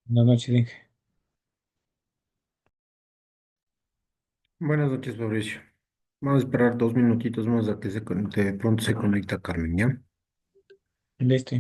Buenas noches, Inge. Buenas noches, Fabricio. Vamos a esperar 2 minutitos más a que se conecte. De pronto se conecta Carmen, ¿ya? Listo.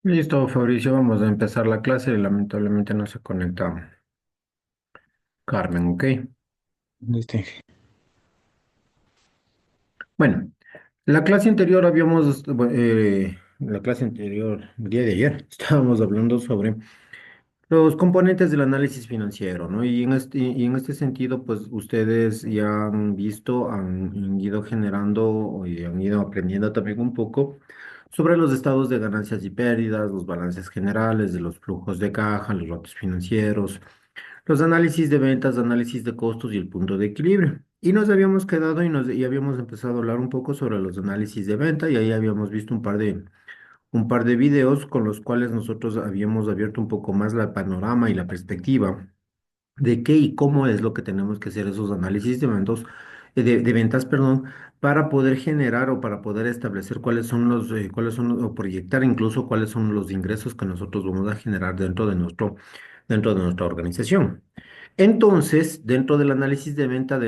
Listo, Fabricio, vamos a empezar la clase. Lamentablemente no se conecta Carmen, ¿ok? Listo, Inge. Bueno, la clase anterior habíamos, la clase anterior, el día de ayer, estábamos hablando sobre los componentes del análisis financiero, ¿no? Y en este sentido, pues ustedes ya han visto, han ido generando y han ido aprendiendo también un poco sobre los estados de ganancias y pérdidas, los balances generales de los flujos de caja, los datos financieros, los análisis de ventas, análisis de costos y el punto de equilibrio. Y nos habíamos quedado y habíamos empezado a hablar un poco sobre los análisis de venta y ahí habíamos visto un par de videos con los cuales nosotros habíamos abierto un poco más la panorama y la perspectiva de qué y cómo es lo que tenemos que hacer esos análisis de ventas, perdón, para poder generar o para poder establecer o proyectar incluso cuáles son los ingresos que nosotros vamos a generar dentro de nuestra organización. Entonces, dentro del análisis de venta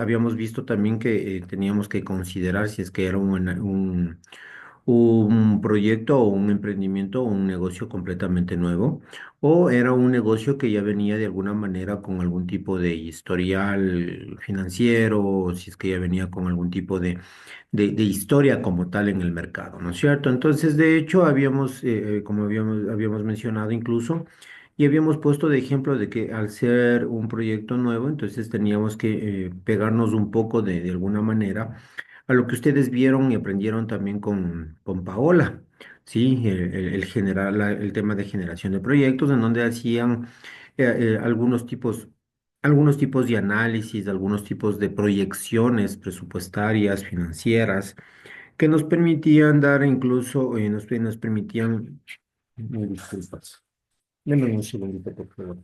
habíamos visto también que teníamos que considerar si es que era un proyecto o un emprendimiento o un negocio completamente nuevo, o era un negocio que ya venía de alguna manera con algún tipo de historial financiero, o si es que ya venía con algún tipo de historia como tal en el mercado, ¿no es cierto? Entonces, de hecho, como habíamos mencionado incluso, y habíamos puesto de ejemplo de que al ser un proyecto nuevo, entonces teníamos que pegarnos un poco de alguna manera a lo que ustedes vieron y aprendieron también con Paola, ¿sí? El tema de generación de proyectos, en donde hacían algunos tipos de análisis, algunos tipos de proyecciones presupuestarias, financieras, que nos permitían dar incluso, nos permitían, disculpas, denme un segundito, por favor.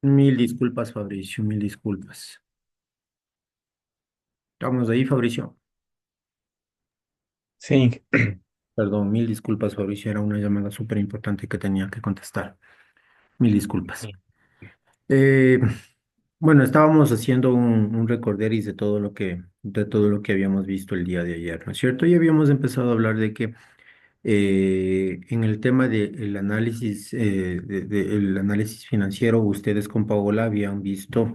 Mil disculpas, Fabricio, mil disculpas. Estamos ahí, Fabricio. Sí, Perdón, mil disculpas, Fabricio. Era una llamada súper importante que tenía que contestar. Mil disculpas. sí, Eh, bueno, estábamos haciendo un recorderis de todo lo que habíamos visto el día de ayer, ¿no es cierto? Y habíamos empezado a hablar de que en el tema del análisis, el análisis financiero, ustedes con Paola habían visto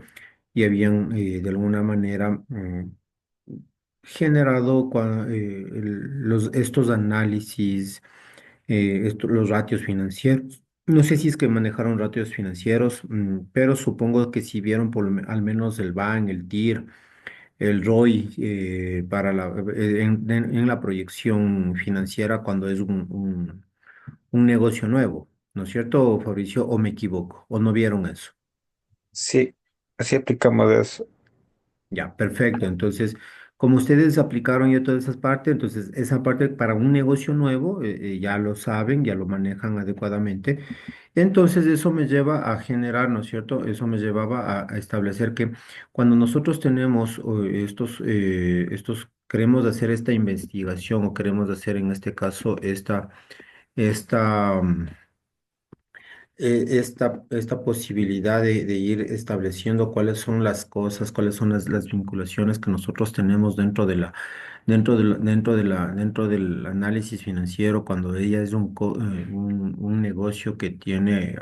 y habían de alguna manera generado estos análisis, los ratios financieros. No sé si es que manejaron ratios financieros, pero supongo que si vieron al menos el BAN, el TIR, el ROI en la proyección financiera cuando es un negocio nuevo, ¿no es cierto, Fabricio? ¿O me equivoco? ¿O no vieron eso? sí, así aplicamos eso. Ya, perfecto. Entonces, como ustedes aplicaron ya todas esas partes, entonces esa parte para un negocio nuevo ya lo saben, ya lo manejan adecuadamente. Entonces eso me lleva a generar, ¿no es cierto? Eso me llevaba a establecer que cuando nosotros tenemos queremos hacer esta investigación o queremos hacer en este caso esta, esta posibilidad de ir estableciendo cuáles son las cosas, cuáles son las vinculaciones que nosotros tenemos dentro del análisis financiero, cuando ella es un negocio que tiene,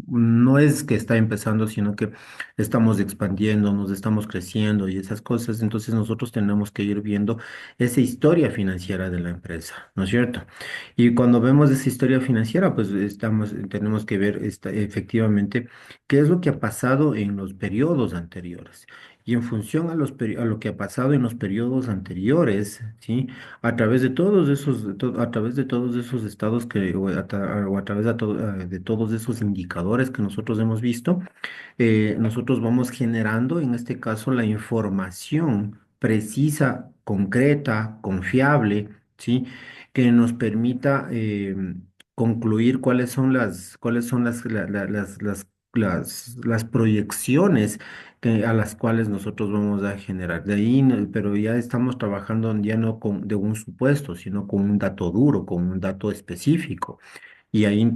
no es que está empezando, sino que estamos expandiendo, nos estamos creciendo y esas cosas, entonces nosotros tenemos que ir viendo esa historia financiera de la empresa, ¿no es cierto? Y cuando vemos esa historia financiera, pues tenemos que ver efectivamente qué es lo que ha pasado en los periodos anteriores. Y en función a lo que ha pasado en los periodos anteriores, ¿sí? A través de todos a través de todos esos estados o a través de todos esos indicadores que nosotros hemos visto, nosotros vamos generando, en este caso, la información precisa, concreta, confiable, ¿sí? Que nos permita concluir cuáles son las proyecciones a las cuales nosotros vamos a generar. De ahí, pero ya estamos trabajando ya no de un supuesto, sino con un dato duro, con un dato específico. Y ahí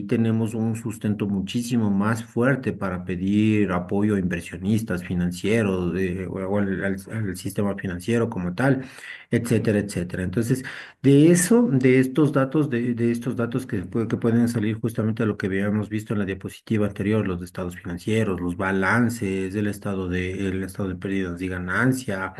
tenemos un sustento muchísimo más fuerte para pedir apoyo a inversionistas financieros o al sistema financiero como tal, etcétera, etcétera. Entonces, de estos datos que pueden salir justamente de lo que habíamos visto en la diapositiva anterior, los estados financieros, los balances, el estado de pérdidas y ganancia,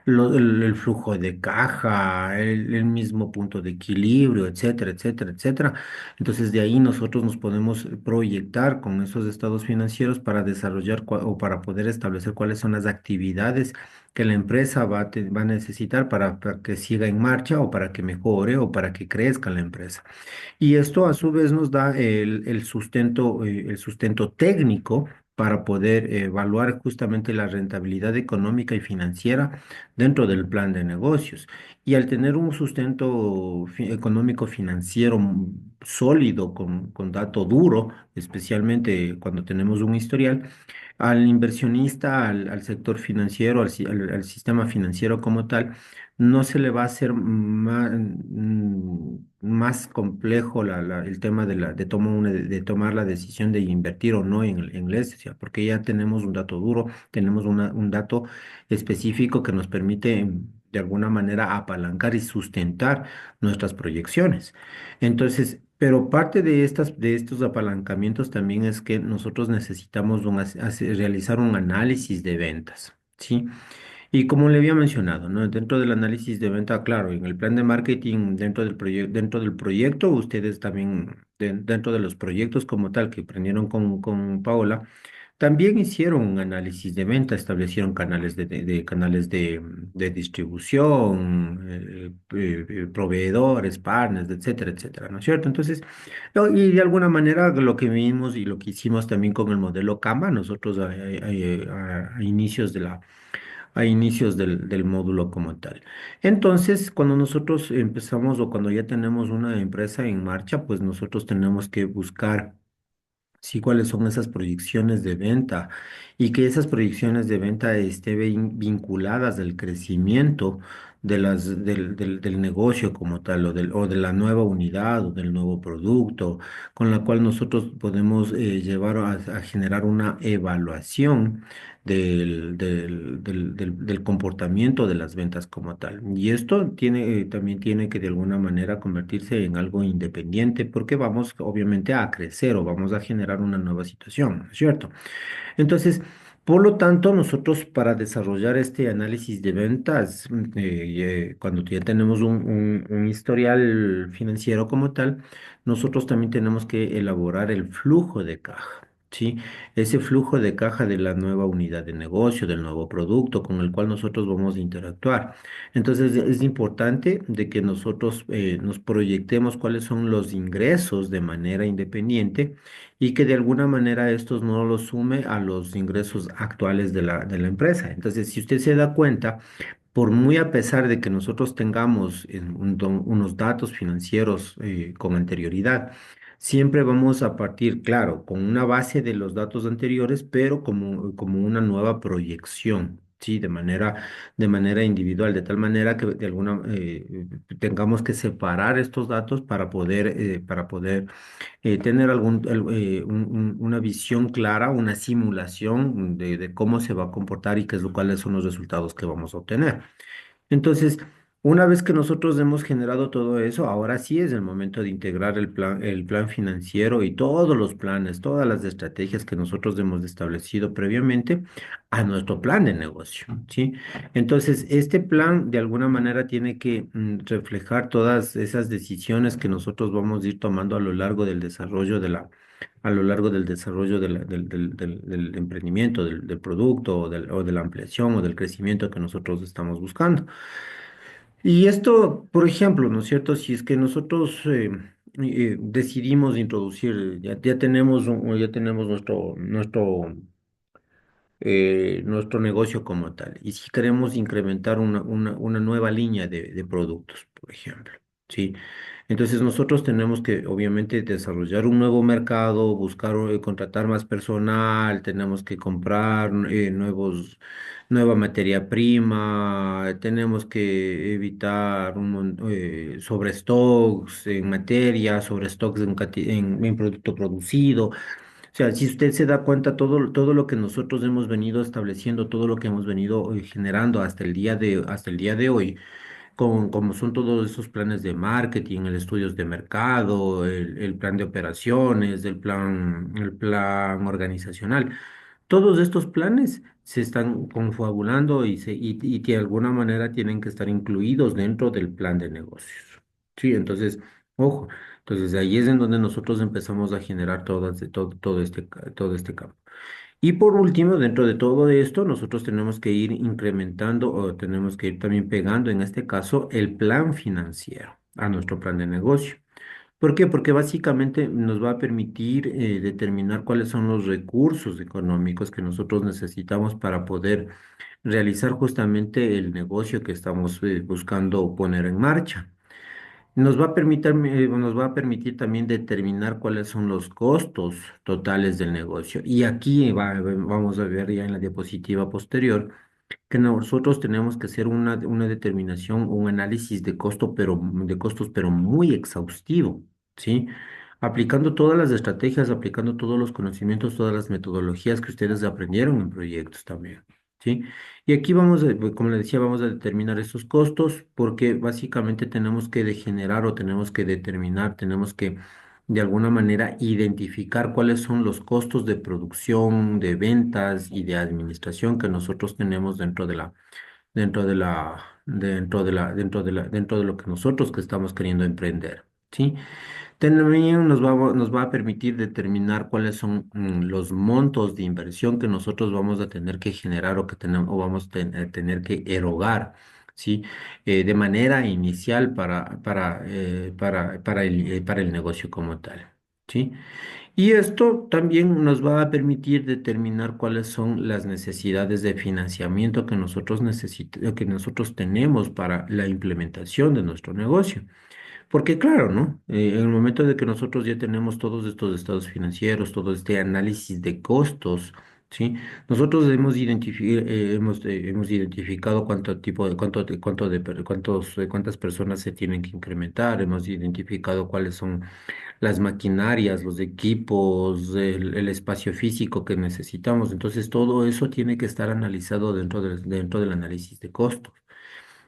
el flujo de caja, el mismo punto de equilibrio, etcétera, etcétera, etcétera. Entonces de ahí nosotros nos podemos proyectar con esos estados financieros para desarrollar o para poder establecer cuáles son las actividades que la empresa va a necesitar para que siga en marcha o para que mejore o para que crezca la empresa. Y esto a su vez nos da el sustento técnico para poder evaluar justamente la rentabilidad económica y financiera dentro del plan de negocios. Y al tener un sustento económico financiero sólido, con dato duro, especialmente cuando tenemos un historial, al inversionista, al sector financiero, al sistema financiero como tal, no se le va a hacer más complejo el tema de tomar la decisión de invertir o no en la SESIA, porque ya tenemos un dato duro, tenemos un dato específico que nos permite de alguna manera apalancar y sustentar nuestras proyecciones. Entonces, pero parte de estos apalancamientos también es que nosotros necesitamos realizar un análisis de ventas, ¿sí? Y como le había mencionado, ¿no? Dentro del análisis de venta, claro, en el plan de marketing, dentro del proyecto, ustedes también, dentro de los proyectos como tal que aprendieron con Paola, también hicieron un análisis de venta, establecieron canales canales de distribución, proveedores, partners, etcétera, etcétera, ¿no es cierto? Entonces, no, y de alguna manera lo que vimos y lo que hicimos también con el modelo Canva, nosotros a inicios a inicios del módulo como tal. Entonces, cuando nosotros empezamos o cuando ya tenemos una empresa en marcha, pues nosotros tenemos que buscar Sí, cuáles son esas proyecciones de venta y que esas proyecciones de venta estén vinculadas del crecimiento del negocio como tal o de la nueva unidad o del nuevo producto, con la cual nosotros podemos llevar a generar una evaluación del comportamiento de las ventas como tal. Y esto también tiene que de alguna manera convertirse en algo independiente porque vamos obviamente a crecer o vamos a generar una nueva situación, ¿no es cierto? Entonces, por lo tanto, nosotros para desarrollar este análisis de ventas, cuando ya tenemos un historial financiero como tal, nosotros también tenemos que elaborar el flujo de caja. ¿Sí? Ese flujo de caja de la nueva unidad de negocio, del nuevo producto con el cual nosotros vamos a interactuar. Entonces es importante de que nosotros nos proyectemos cuáles son los ingresos de manera independiente y que de alguna manera estos no los sume a los ingresos actuales de la empresa. Entonces, si usted se da cuenta, por muy a pesar de que nosotros tengamos unos datos financieros con anterioridad, siempre vamos a partir, claro, con una base de los datos anteriores, pero como una nueva proyección. Sí, de manera individual, de tal manera que tengamos que separar estos datos para poder tener una visión clara, una simulación de cómo se va a comportar y cuáles son los resultados que vamos a obtener. Entonces, una vez que nosotros hemos generado todo eso, ahora sí es el momento de integrar el plan financiero y todos los planes, todas las estrategias que nosotros hemos establecido previamente a nuestro plan de negocio, ¿sí? Entonces, este plan de alguna manera tiene que reflejar todas esas decisiones que nosotros vamos a ir tomando a lo largo del desarrollo a lo largo del desarrollo del emprendimiento, del producto o de la ampliación o del crecimiento que nosotros estamos buscando. Y esto, por ejemplo, ¿no es cierto? Si es que nosotros decidimos introducir, ya tenemos, ya tenemos nuestro negocio como tal. Y si queremos incrementar una nueva línea de productos, por ejemplo, ¿sí? Entonces nosotros tenemos que, obviamente, desarrollar un nuevo mercado, buscar, contratar más personal, tenemos que comprar nueva materia prima, tenemos que evitar sobrestocks en materia, sobrestocks en producto producido. O sea, si usted se da cuenta, todo lo que nosotros hemos venido estableciendo, todo lo que hemos venido generando hasta el día de hoy, como son todos esos planes de marketing, el estudios de mercado, el plan de operaciones, el plan organizacional, todos estos planes se están confabulando y de alguna manera tienen que estar incluidos dentro del plan de negocios. Sí, entonces, ojo, entonces ahí es en donde nosotros empezamos a generar todo este campo. Y por último, dentro de todo esto, nosotros tenemos que ir incrementando o tenemos que ir también pegando, en este caso, el plan financiero a nuestro plan de negocio. ¿Por qué? Porque básicamente nos va a permitir determinar cuáles son los recursos económicos que nosotros necesitamos para poder realizar justamente el negocio que estamos buscando poner en marcha. Nos va a permitir también determinar cuáles son los costos totales del negocio. Y aquí vamos a ver ya en la diapositiva posterior que nosotros tenemos que hacer una determinación, un análisis de costos, pero muy exhaustivo, ¿sí? Aplicando todas las estrategias, aplicando todos los conocimientos, todas las metodologías que ustedes aprendieron en proyectos también, ¿sí? Y aquí como le decía, vamos a determinar esos costos porque básicamente tenemos que degenerar o tenemos que determinar, tenemos que de alguna manera identificar cuáles son los costos de producción, de ventas y de administración que nosotros tenemos dentro de lo que nosotros que estamos queriendo emprender, ¿sí? También nos va a permitir determinar cuáles son los montos de inversión que nosotros vamos a tener que generar o vamos a tener que erogar, ¿sí? De manera inicial para el negocio como tal, ¿sí? Y esto también nos va a permitir determinar cuáles son las necesidades de financiamiento que nosotros tenemos para la implementación de nuestro negocio. Porque claro, ¿no? En el momento de que nosotros ya tenemos todos estos estados financieros, todo este análisis de costos, ¿sí? Nosotros hemos identificado cuánto tipo de, cuántas personas se tienen que incrementar, hemos identificado cuáles son las maquinarias, los equipos, el espacio físico que necesitamos. Entonces, todo eso tiene que estar analizado dentro del análisis de costos.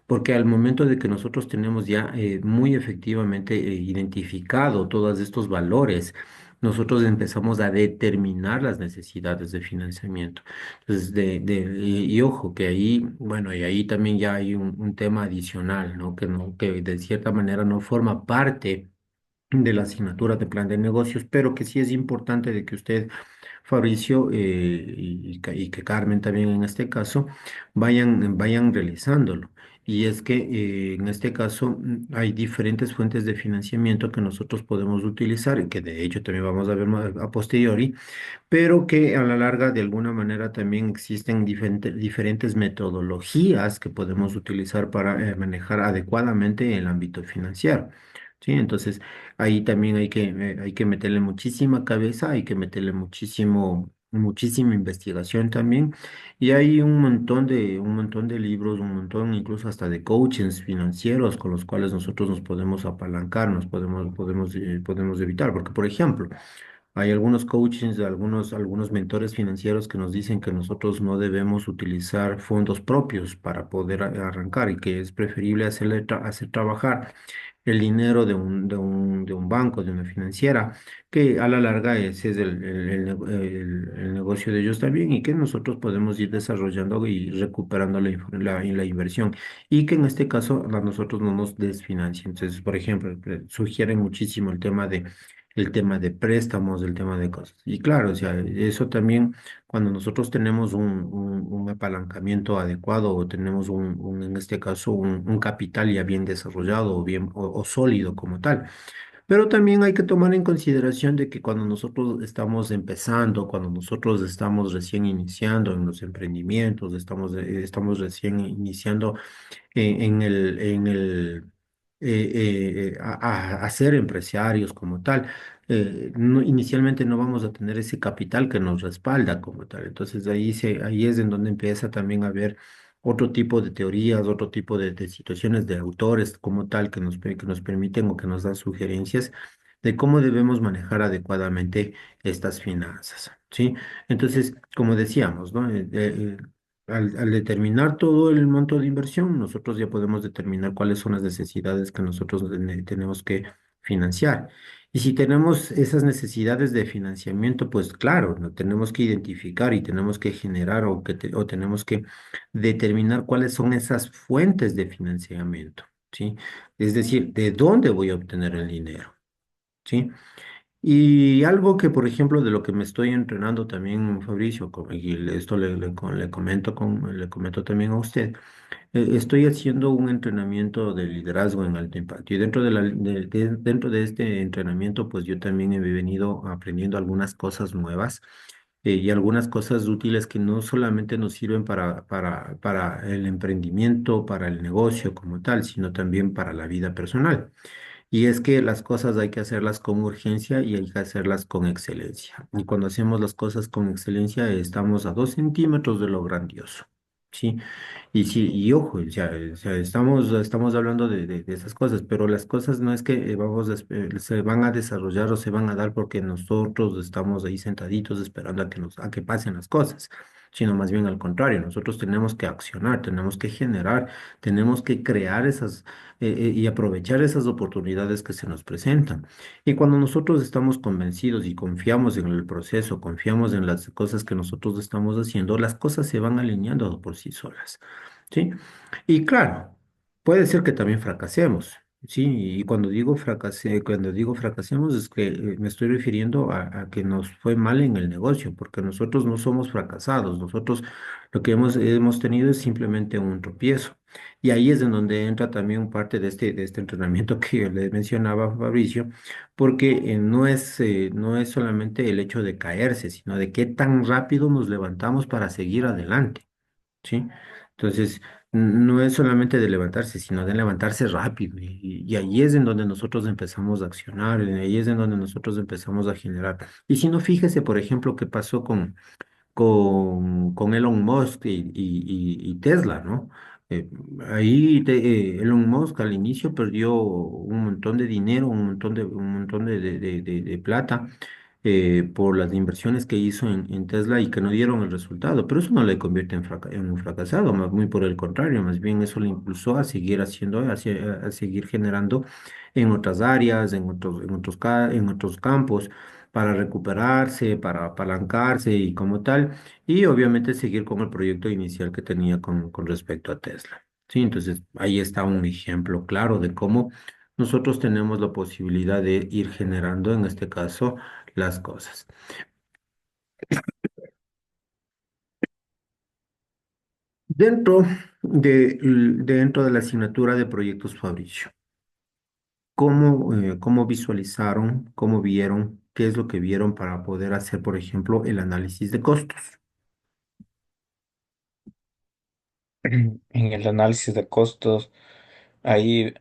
Porque al momento de que nosotros tenemos ya muy efectivamente identificado todos estos valores, nosotros empezamos a determinar las necesidades de financiamiento. Entonces, y ojo, que ahí, bueno, y ahí también ya hay un tema adicional, ¿no? Que de cierta manera no forma parte de la asignatura de plan de negocios, pero que sí es importante de que usted, Fabricio, y que Carmen también en este caso, vayan realizándolo. Y es que en este caso hay diferentes fuentes de financiamiento que nosotros podemos utilizar y que de hecho también vamos a ver a posteriori, pero que a la larga de alguna manera también existen diferentes metodologías que podemos utilizar para manejar adecuadamente el ámbito financiero. Sí, entonces ahí también hay que meterle muchísima cabeza, hay que meterle muchísima investigación también. Y hay un montón de libros, un montón incluso hasta de coachings financieros con los cuales nosotros nos podemos apalancar, podemos evitar. Porque, por ejemplo, hay algunos coachings, algunos mentores financieros que nos dicen que nosotros no debemos utilizar fondos propios para poder arrancar y que es preferible hacer trabajar el dinero de un banco, de una financiera, que a la larga ese es el negocio de ellos también y que nosotros podemos ir desarrollando y recuperando la inversión y que en este caso a nosotros no nos desfinancien. Entonces, por ejemplo, sugieren muchísimo el tema de préstamos, el tema de cosas. Y claro, o sea, eso también, cuando nosotros tenemos un apalancamiento adecuado o tenemos en este caso, un capital ya bien desarrollado o bien o sólido como tal. Pero también hay que tomar en consideración de que cuando nosotros estamos empezando, cuando nosotros estamos recién iniciando en los emprendimientos, estamos recién iniciando a ser empresarios como tal. Inicialmente no vamos a tener ese capital que nos respalda como tal. Entonces ahí es en donde empieza también a haber otro tipo de teorías, otro tipo de situaciones de autores como tal que nos permiten o que nos dan sugerencias de cómo debemos manejar adecuadamente estas finanzas, ¿sí? Entonces, como decíamos, ¿no? Al determinar todo el monto de inversión, nosotros ya podemos determinar cuáles son las necesidades que nosotros tenemos que financiar. Y si tenemos esas necesidades de financiamiento, pues claro, no tenemos que identificar y tenemos que generar o tenemos que determinar cuáles son esas fuentes de financiamiento, ¿sí? Es decir, ¿de dónde voy a obtener el dinero? ¿Sí? Y algo que, por ejemplo, de lo que me estoy entrenando también, Fabricio, esto le comento también a usted, estoy haciendo un entrenamiento de liderazgo en alto impacto. Y dentro de este entrenamiento, pues yo también he venido aprendiendo algunas cosas nuevas y algunas cosas útiles que no solamente nos sirven para el emprendimiento, para el negocio como tal, sino también para la vida personal. Y es que las cosas hay que hacerlas con urgencia y hay que hacerlas con excelencia. Y cuando hacemos las cosas con excelencia, estamos a 2 centímetros de lo grandioso. ¿Sí? Y sí, y ojo, o sea, estamos hablando de esas cosas, pero las cosas no es que se van a desarrollar o se van a dar porque nosotros estamos ahí sentaditos esperando a que pasen las cosas, sino más bien al contrario, nosotros tenemos que accionar, tenemos que generar, tenemos que crear y aprovechar esas oportunidades que se nos presentan. Y cuando nosotros estamos convencidos y confiamos en el proceso, confiamos en las cosas que nosotros estamos haciendo, las cosas se van alineando por sí solas. ¿Sí? Y claro, puede ser que también fracasemos, ¿sí? Y cuando digo fracasemos es que me estoy refiriendo a que nos fue mal en el negocio, porque nosotros no somos fracasados, nosotros lo que hemos tenido es simplemente un tropiezo. Y ahí es en donde entra también parte de este entrenamiento que yo le mencionaba a Fabricio, porque no es solamente el hecho de caerse, sino de qué tan rápido nos levantamos para seguir adelante. ¿Sí? Entonces, No es solamente de levantarse, sino de levantarse rápido. Y ahí es en donde nosotros empezamos a accionar, y ahí es en donde nosotros empezamos a generar. Y si no, fíjese, por ejemplo, qué pasó con Elon Musk y Tesla, ¿no? Eh, Elon Musk al inicio perdió un montón de dinero, un montón de plata por las inversiones que hizo en Tesla y que no dieron el resultado, pero eso no le convierte en un fracasado, más muy por el contrario, más bien eso le impulsó a seguir haciendo, a seguir generando en otras áreas, en otros campos para recuperarse, para apalancarse y como tal, y obviamente seguir con el proyecto inicial que tenía con respecto a Tesla. Sí, entonces ahí está un ejemplo claro de cómo nosotros tenemos la posibilidad de ir generando, en este caso, las cosas. Dentro dentro de la asignatura de proyectos Fabricio, ¿cómo visualizaron, cómo vieron, qué es lo que vieron para poder hacer, por ejemplo, el análisis de costos? En el análisis de costos, ahí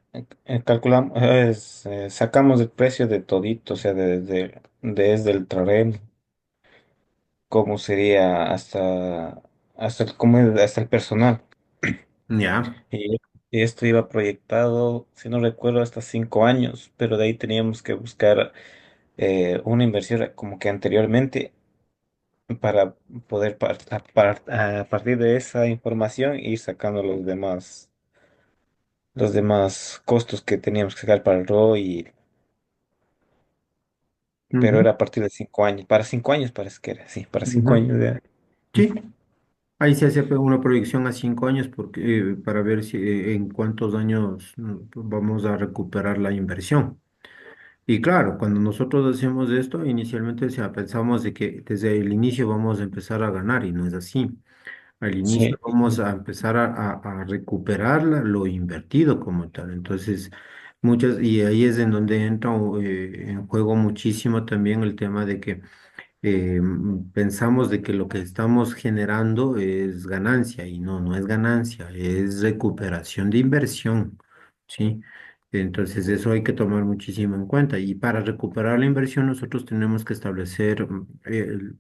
calculamos, sacamos el precio de todito, o sea, desde el Trarem, cómo sería hasta el personal. Ya. Y esto iba proyectado, si no recuerdo, hasta 5 años, pero de ahí teníamos que buscar una inversión como que anteriormente para poder a partir de esa información ir sacando los demás costos que teníamos que sacar para el ROI, pero Ujú, era a partir de 5 años. Para 5 años parece que era, sí, para cinco ujú. años de... Sí, ahí se hace una proyección a 5 años para ver si, en cuántos años vamos a recuperar la inversión. Y claro, cuando nosotros hacemos esto, inicialmente pensamos de que desde el inicio vamos a empezar a ganar y no es así. Al inicio Sí, vamos a empezar a recuperar lo invertido como tal. Entonces, y ahí es en donde entra en juego muchísimo también el tema de que pensamos de que lo que estamos generando es ganancia y no, no es ganancia, es recuperación de inversión, ¿sí? Entonces eso hay que tomar muchísimo en cuenta y para recuperar la inversión nosotros tenemos que establecer,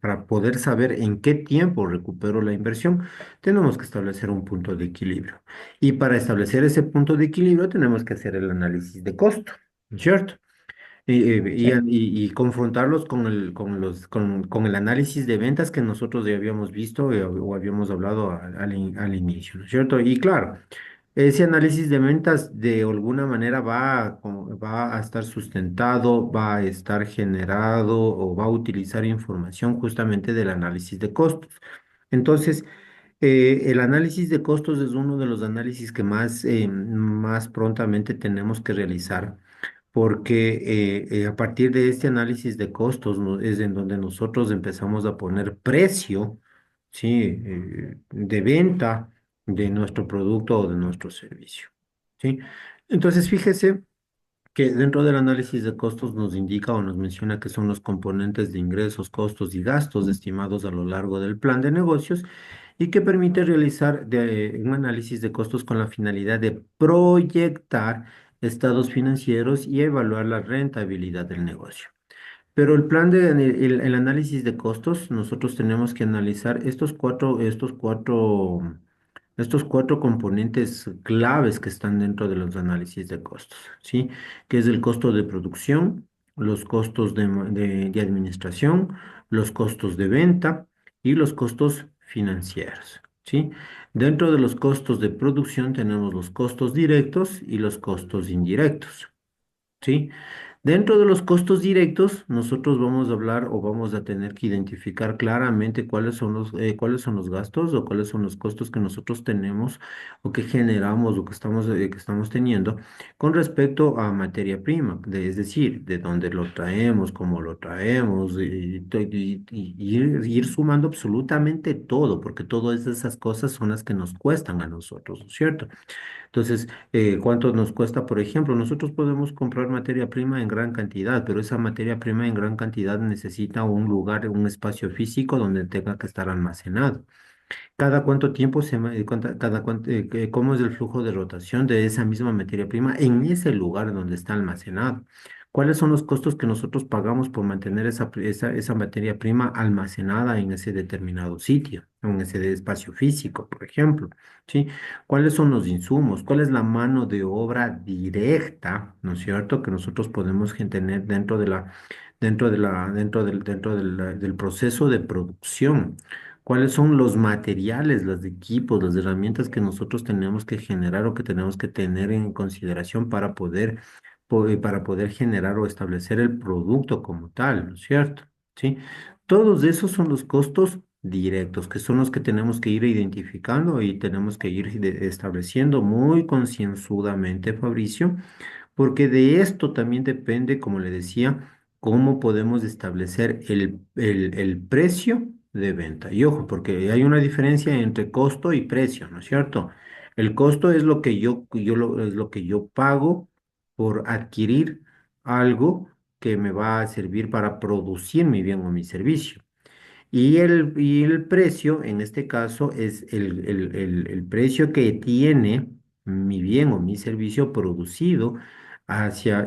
para poder saber en qué tiempo recupero la inversión, tenemos que establecer un punto de equilibrio. Y para establecer ese punto de equilibrio tenemos que hacer el análisis de costo, ¿cierto? sí, Y confrontarlos con el análisis de ventas que nosotros ya habíamos visto o habíamos hablado al inicio, ¿no es cierto? Y claro, ese análisis de ventas de alguna manera va a estar sustentado, va a estar generado o va a utilizar información justamente del análisis de costos. Entonces, el análisis de costos es uno de los análisis que más prontamente tenemos que realizar porque a partir de este análisis de costos es en donde nosotros empezamos a poner precio, ¿sí? De venta de nuestro producto o de nuestro servicio, ¿sí? Entonces, fíjese que dentro del análisis de costos nos indica o nos menciona que son los componentes de ingresos, costos y gastos estimados a lo largo del plan de negocios y que permite realizar un análisis de costos con la finalidad de proyectar estados financieros y evaluar la rentabilidad del negocio. Pero el análisis de costos, nosotros tenemos que analizar estos cuatro componentes claves que están dentro de los análisis de costos, ¿sí? Que es el costo de producción, los costos de administración, los costos de venta y los costos financieros, ¿sí? Dentro de los costos de producción tenemos los costos directos y los costos indirectos. ¿Sí? Dentro de los costos directos, nosotros vamos a hablar o vamos a tener que identificar claramente cuáles son los gastos o cuáles son los costos que nosotros tenemos o que generamos o que estamos teniendo con respecto a materia prima, es decir, de dónde lo traemos, cómo lo traemos y ir sumando absolutamente todo, porque todas esas cosas son las que nos cuestan a nosotros, ¿no es cierto? Entonces, ¿cuánto nos cuesta? Por ejemplo, nosotros podemos comprar materia prima en gran cantidad, pero esa materia prima en gran cantidad necesita un lugar, un espacio físico donde tenga que estar almacenado. ¿Cada cuánto tiempo cómo es el flujo de rotación de esa misma materia prima en ese lugar donde está almacenado? ¿Cuáles son los costos que nosotros pagamos por mantener esa materia prima almacenada en ese determinado sitio, en ese espacio físico, por ejemplo? ¿Sí? ¿Cuáles son los insumos? ¿Cuál es la mano de obra directa, ¿no es cierto?, que nosotros podemos tener del proceso de producción. ¿Cuáles son los materiales, los equipos, las herramientas que nosotros tenemos que generar o que tenemos que tener en consideración para poder generar o establecer el producto como tal, ¿no es cierto? ¿Sí? Todos esos son los costos directos, que son los que tenemos que ir identificando y tenemos que ir estableciendo muy concienzudamente, Fabricio, porque de esto también depende, como le decía, cómo podemos establecer el precio de venta. Y ojo, porque hay una diferencia entre costo y precio, ¿no es cierto? El costo es lo que es lo que yo pago por adquirir algo que me va a servir para producir mi bien o mi servicio. Y el precio, en este caso, es el precio que tiene mi bien o mi servicio producido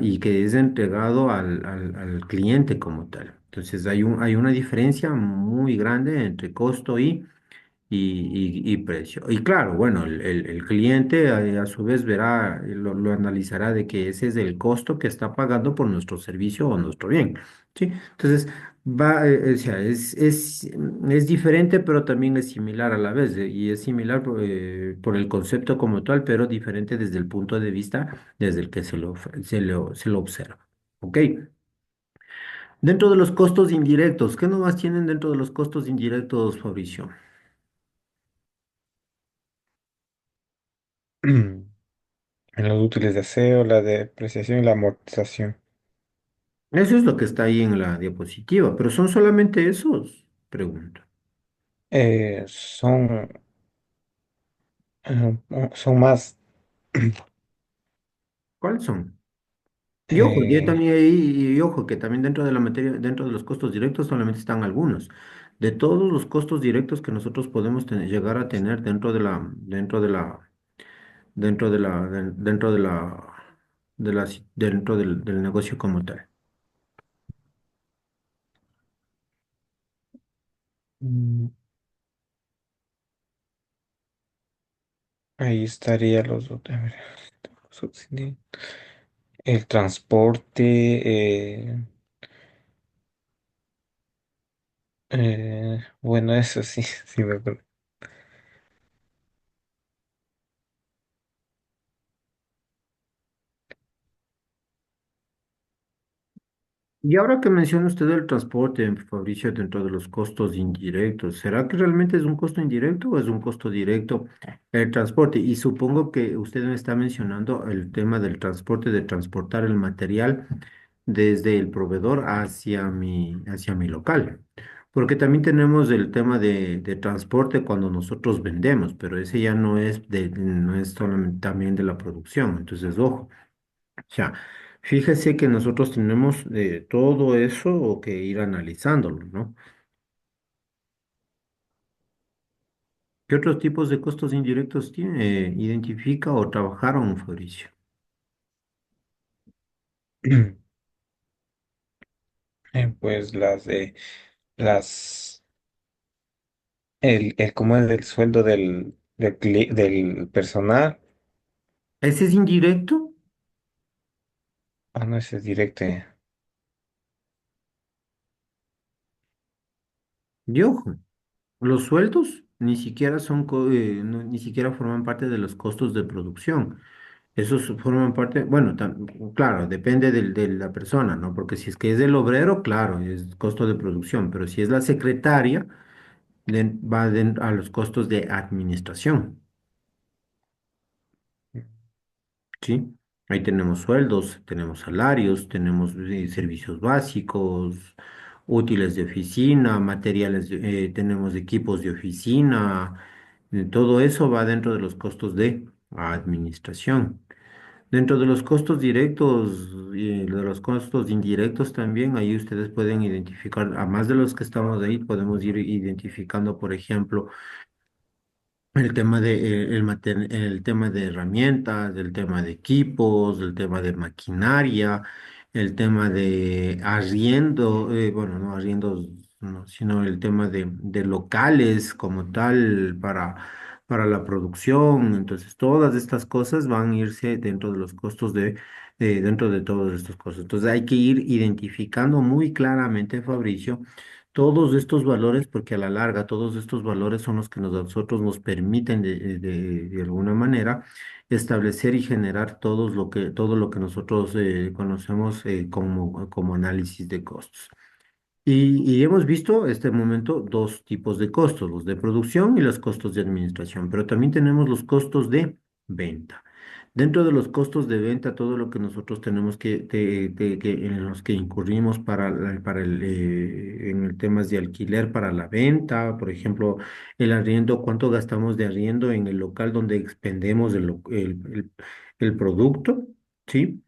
y que es entregado al cliente como tal. Entonces, hay una diferencia muy grande entre costo y precio. Y claro, bueno, el cliente a su vez verá, lo analizará de que ese es el costo que está pagando por nuestro servicio o nuestro bien. ¿Sí? Entonces, o sea, es diferente, pero también es similar a la vez. Y es similar por el concepto como tal, pero diferente desde el punto de vista desde el que se lo observa. ¿Ok? Dentro de los costos indirectos, ¿qué nomás tienen dentro de los costos indirectos, Fabricio? En los útiles de aseo, la depreciación y la amortización. Eso es lo que está ahí en la diapositiva, pero ¿son solamente esos? Pregunto. Son, son más. ¿Cuáles son? Y ojo, yo eh, también ahí, y ojo, que también dentro de la materia, dentro de los costos directos solamente están algunos. De todos los costos directos que nosotros podemos llegar a tener dentro del negocio como tal. mm, ahí estaría los otros. A ver, el transporte. Bueno, eso sí, sí me acuerdo. Y ahora que menciona usted el transporte, Fabricio, dentro de los costos indirectos, ¿será que realmente es un costo indirecto o es un costo directo el transporte? Y supongo que usted me está mencionando el tema del transporte, de transportar el material desde el proveedor hacia mi local. Porque también tenemos el tema de transporte cuando nosotros vendemos, pero ese ya no es solamente también de la producción. Entonces, ojo. O sea, fíjese que nosotros tenemos todo eso que ir analizándolo, ¿no? ¿Qué otros tipos de costos indirectos identifica o trabajaron, Fabricio? Pues las como el del sueldo del personal. ¿Ese es indirecto? Ah, no, ese es directo. Y ojo, los sueldos ni siquiera ni siquiera forman parte de los costos de producción. Esos forman parte, bueno, claro, depende de la persona, ¿no? Porque si es que es el obrero, claro, es costo de producción, pero si es la secretaria, va a los costos de administración. ¿Sí? Ahí tenemos sueldos, tenemos salarios, tenemos servicios básicos, útiles de oficina, tenemos equipos de oficina, todo eso va dentro de los costos de administración. Dentro de los costos directos y de los costos indirectos también, ahí ustedes pueden identificar, a más de los que estamos ahí, podemos ir identificando, por ejemplo, el tema de, el tema de herramientas, el tema de equipos, el tema de maquinaria, el tema de arriendo, bueno, no arriendos, no, sino el tema de locales como tal para la producción. Entonces, todas estas cosas van a irse dentro de los costos dentro de todos estos costos. Entonces, hay que ir identificando muy claramente, Fabricio, todos estos valores, porque a la larga todos estos valores son los que nosotros nos permiten de alguna manera establecer y generar todo lo que nosotros conocemos como análisis de costos. Y hemos visto este momento dos tipos de costos, los de producción y los costos de administración, pero también tenemos los costos de venta. Dentro de los costos de venta, todo lo que nosotros tenemos en los que incurrimos en el temas de alquiler para la venta, por ejemplo, el arriendo, cuánto gastamos de arriendo en el local donde expendemos el producto, ¿sí?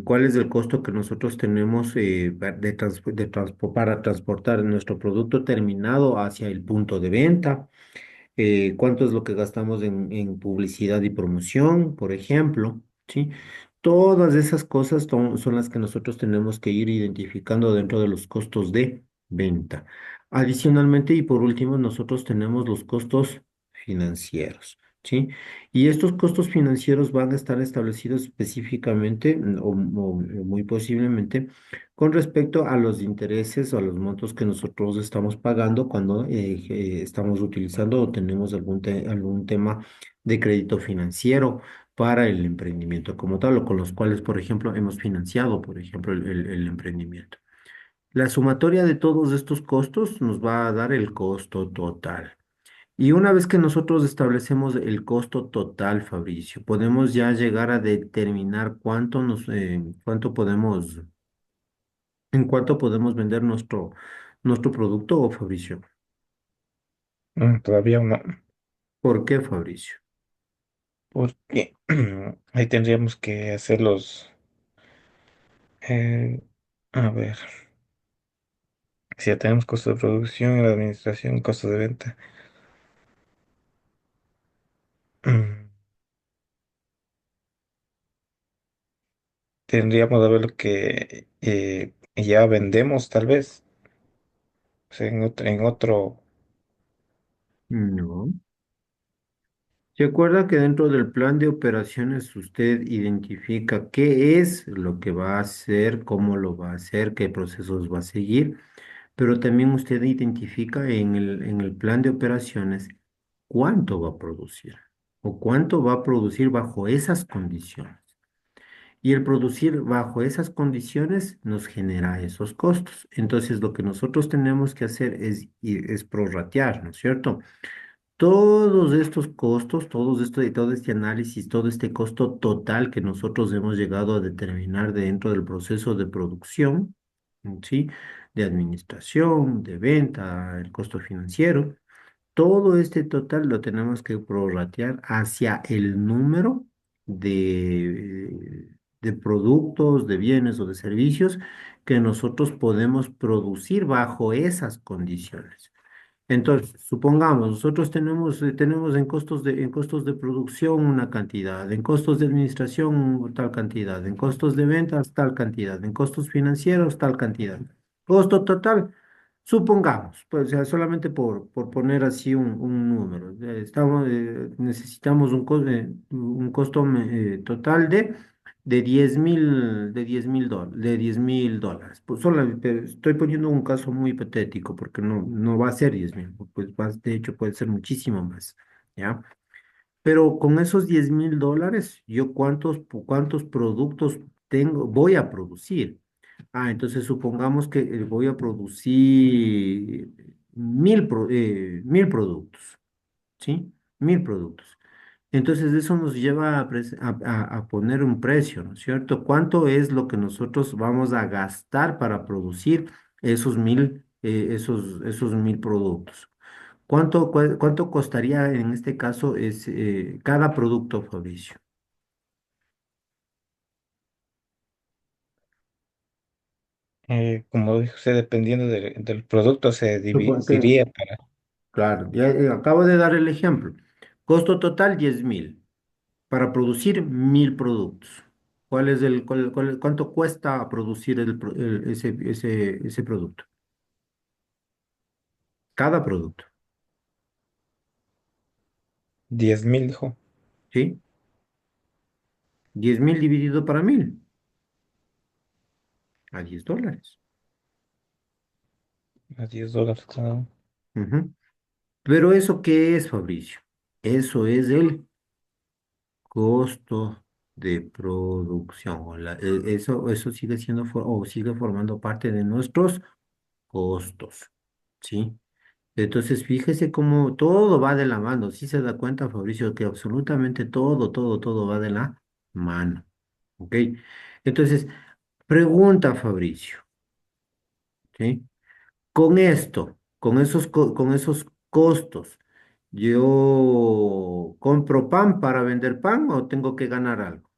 ¿Cuál es el costo que nosotros tenemos para transportar nuestro producto terminado hacia el punto de venta? ¿Cuánto es lo que gastamos en publicidad y promoción, por ejemplo? ¿Sí? Todas esas cosas son las que nosotros tenemos que ir identificando dentro de los costos de venta. Adicionalmente, y por último, nosotros tenemos los costos financieros. ¿Sí? Y estos costos financieros van a estar establecidos específicamente o muy posiblemente con respecto a los intereses o a los montos que nosotros estamos pagando cuando estamos utilizando o tenemos algún tema de crédito financiero para el emprendimiento como tal, o con los cuales, por ejemplo, hemos financiado, por ejemplo, el emprendimiento. La sumatoria de todos estos costos nos va a dar el costo total. Y una vez que nosotros establecemos el costo total, Fabricio, podemos ya llegar a determinar en cuánto podemos vender nuestro producto, o Fabricio. Todavía no, ¿Por qué, Fabricio? porque ahí tendríamos que hacer eh, a ver, si ya tenemos costo de producción, la administración, costo de venta. Tendríamos que ver lo que ya vendemos, tal vez, o sea, en otro. No. ¿Se acuerda que dentro del plan de operaciones usted identifica qué es lo que va a hacer, cómo lo va a hacer, qué procesos va a seguir? Pero también usted identifica en el plan de operaciones cuánto va a producir o cuánto va a producir bajo esas condiciones. Y el producir bajo esas condiciones nos genera esos costos. Entonces, lo que nosotros tenemos que hacer es prorratear, ¿no es cierto? Todos estos costos, todo este análisis, todo este costo total que nosotros hemos llegado a determinar dentro del proceso de producción, ¿sí? De administración, de venta, el costo financiero. Todo este total lo tenemos que prorratear hacia el número de productos, de bienes o de servicios que nosotros podemos producir bajo esas condiciones. Entonces, supongamos, nosotros tenemos en costos de producción una cantidad, en costos de administración tal cantidad, en costos de ventas tal cantidad, en costos financieros tal cantidad. Costo total, supongamos, pues, o sea, solamente por poner así un número. Necesitamos un costo total de 10.000 dólares. Pues estoy poniendo un caso muy hipotético porque no va a ser 10.000, pues de hecho puede ser muchísimo más, ¿ya? Pero con esos 10.000 dólares, ¿yo cuántos productos voy a producir? Entonces supongamos que voy a producir 1.000 productos, ¿sí? 1.000 productos. Entonces eso nos lleva a poner un precio, ¿no es cierto? ¿Cuánto es lo que nosotros vamos a gastar para producir esos 1.000 productos? ¿Cuánto costaría en este caso cada producto, Fabricio? Como dijo usted, dependiendo del producto, se Suponte, dividiría para. Claro, ya acabo de dar el ejemplo. Costo total 10.000 para producir 1.000 productos. ¿Cuál es cuánto cuesta producir ese producto? Cada producto, 10.000, dijo. ¿sí? 10.000 dividido para 1.000, a $10. A $10 cada uno. Ujú. Pero ¿eso qué es, Fabricio? Eso es el costo de producción. Eso sigue siendo o sigue formando parte de nuestros costos, ¿sí? Entonces, fíjese cómo todo va de la mano. ¿Sí se da cuenta, Fabricio, que absolutamente todo, todo, todo va de la mano? ¿Ok? Entonces, pregunta, Fabricio, ¿sí? Con esto, con esos costos, ¿yo compro pan para vender pan o tengo que ganar algo?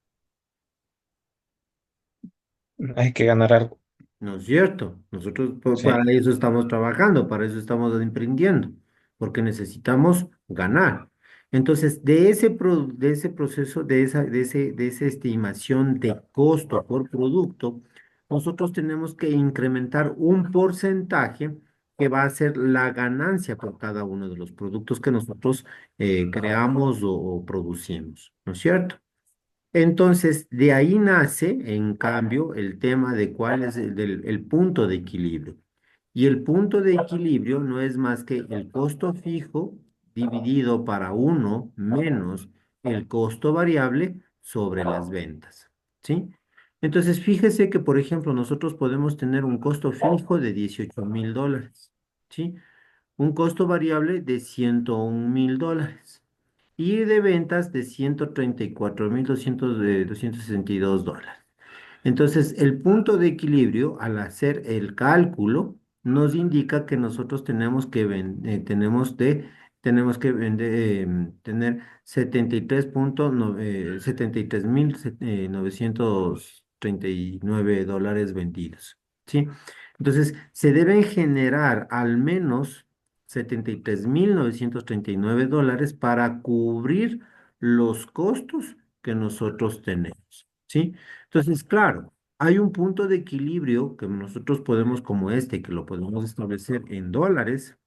Hay que ganar algo. ¿No es cierto? Nosotros Sí. para eso estamos trabajando, para eso estamos emprendiendo, porque necesitamos ganar. Entonces, de ese proceso, de esa estimación de costo por producto, nosotros tenemos que incrementar un porcentaje que va a ser la ganancia por cada uno de los productos que nosotros creamos o producimos, ¿no es cierto? Entonces, de ahí nace, en cambio, el tema de cuál es el punto de equilibrio. Y el punto de equilibrio no es más que el costo fijo dividido para uno menos el costo variable sobre las ventas. ¿Sí? Entonces, fíjese que, por ejemplo, nosotros podemos tener un costo fijo de $18.000. ¿Sí? Un costo variable de $101.000 y de ventas de 134.262 dólares. Entonces, el punto de equilibrio al hacer el cálculo nos indica que nosotros tenemos que tener 73.939 dólares vendidos. ¿Sí? Entonces, se deben generar al menos 73.939 dólares para cubrir los costos que nosotros tenemos. ¿Sí? Entonces, claro, hay un punto de equilibrio que nosotros podemos, como este, que lo podemos establecer en dólares,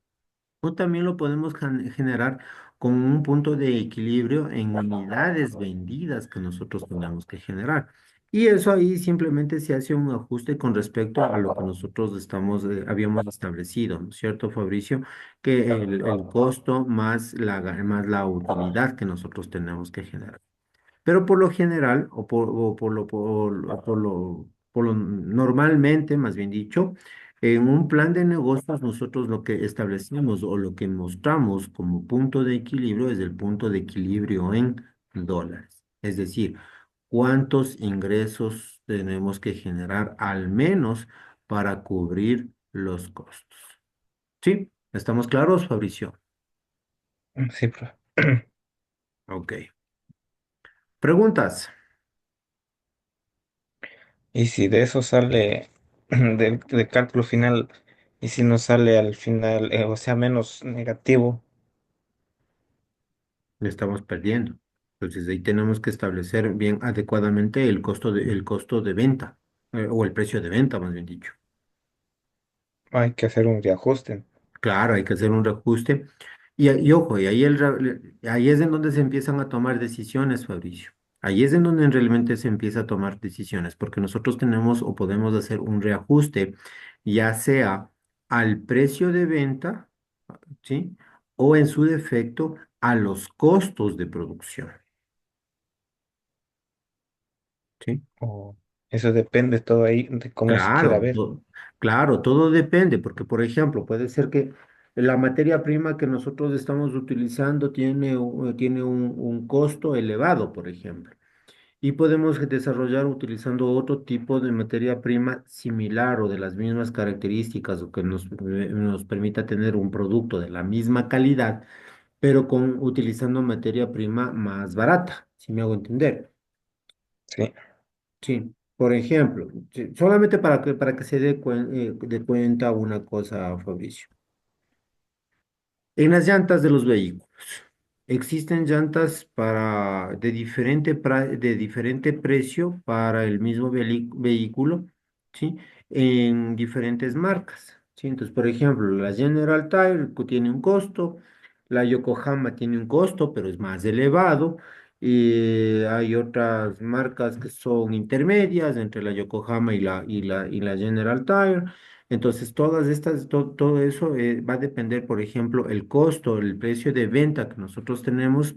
o también lo podemos generar con un punto de equilibrio en unidades vendidas que nosotros tengamos que generar. Y eso ahí simplemente se hace un ajuste con respecto a lo que nosotros habíamos establecido, ¿no es cierto, Fabricio? Que el costo más la utilidad que nosotros tenemos que generar. Pero por lo general, por lo normalmente, más bien dicho, en un plan de negocios nosotros lo que establecemos o lo que mostramos como punto de equilibrio es el punto de equilibrio en dólares. Es decir, cuántos ingresos tenemos que generar al menos para cubrir los costos. ¿Sí? ¿Estamos claros, Fabricio? Sí, profe. Ok. ¿Preguntas? Y si de eso sale, del cálculo final, y si nos sale al final, o sea, menos negativo, Le estamos perdiendo. Entonces ahí tenemos que establecer bien adecuadamente el costo de venta, o el precio de venta, más bien dicho. hay que hacer un reajuste. Claro, hay que hacer un reajuste. Y ojo, y ahí, ahí es en donde se empiezan a tomar decisiones, Fabricio. Ahí es en donde realmente se empieza a tomar decisiones, porque nosotros tenemos o podemos hacer un reajuste, ya sea al precio de venta, ¿sí? O en su defecto, a los costos de producción, ¿sí? O eso depende todo ahí de cómo se quiera Claro, ver. claro, todo depende, porque por ejemplo, puede ser que la materia prima que nosotros estamos utilizando tiene un costo elevado, por ejemplo, y podemos desarrollar utilizando otro tipo de materia prima similar o de las mismas características o que nos permita tener un producto de la misma calidad, pero utilizando materia prima más barata, si me hago entender. Sí. Sí, por ejemplo, sí, solamente para que se dé cuenta una cosa, Fabricio. En las llantas de los vehículos. Existen llantas de diferente precio para el mismo vehículo, ¿sí? En diferentes marcas, ¿sí? Entonces, por ejemplo, la General Tire tiene un costo, la Yokohama tiene un costo, pero es más elevado, y hay otras marcas que son intermedias entre la Yokohama y la General Tire. Entonces, todo eso va a depender, por ejemplo, el costo, el precio de venta que nosotros tenemos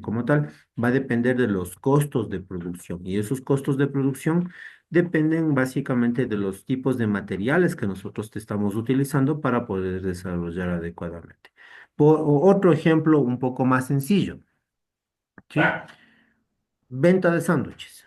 como tal, va a depender de los costos de producción. Y esos costos de producción dependen básicamente de los tipos de materiales que nosotros te estamos utilizando para poder desarrollar adecuadamente. Otro ejemplo un poco más sencillo, ¿sí? Venta de sándwiches,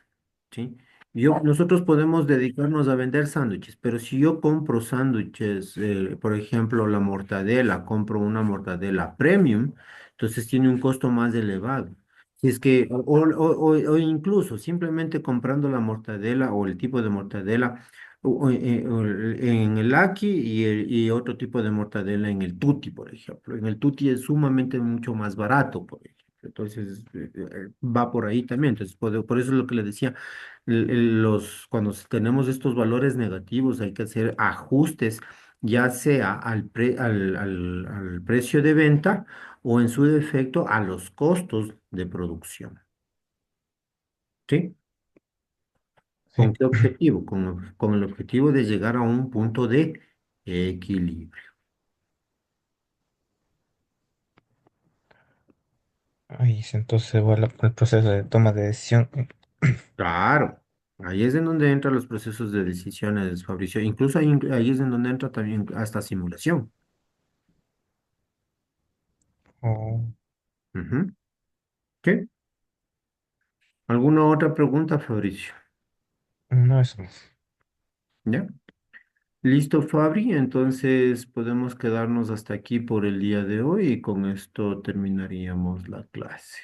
¿sí? Nosotros podemos dedicarnos a vender sándwiches, pero si yo compro sándwiches, por ejemplo, la mortadela, compro una mortadela premium, entonces tiene un costo más elevado. Si es que, o incluso simplemente comprando la mortadela o el tipo de mortadela en el Aki y otro tipo de mortadela en el Tutti, por ejemplo. En el Tutti es sumamente mucho más barato, por ejemplo. Entonces, va por ahí también. Entonces, por eso es lo que le decía, cuando tenemos estos valores negativos hay que hacer ajustes, ya sea al precio de venta o en su defecto a los costos de producción. ¿Sí? ¿Con Sí. qué objetivo? Con el objetivo de llegar a un punto de equilibrio. Ahí es entonces va el proceso de toma de decisión. Claro, ahí es en donde entran los procesos de decisiones, Fabricio. Incluso ahí es en donde entra también hasta simulación. Oh, Ujú. ¿Qué? ¿Alguna otra pregunta, Fabricio? no, eso. ¿Ya? Listo, Fabri. Entonces podemos quedarnos hasta aquí por el día de hoy y con esto terminaríamos la clase.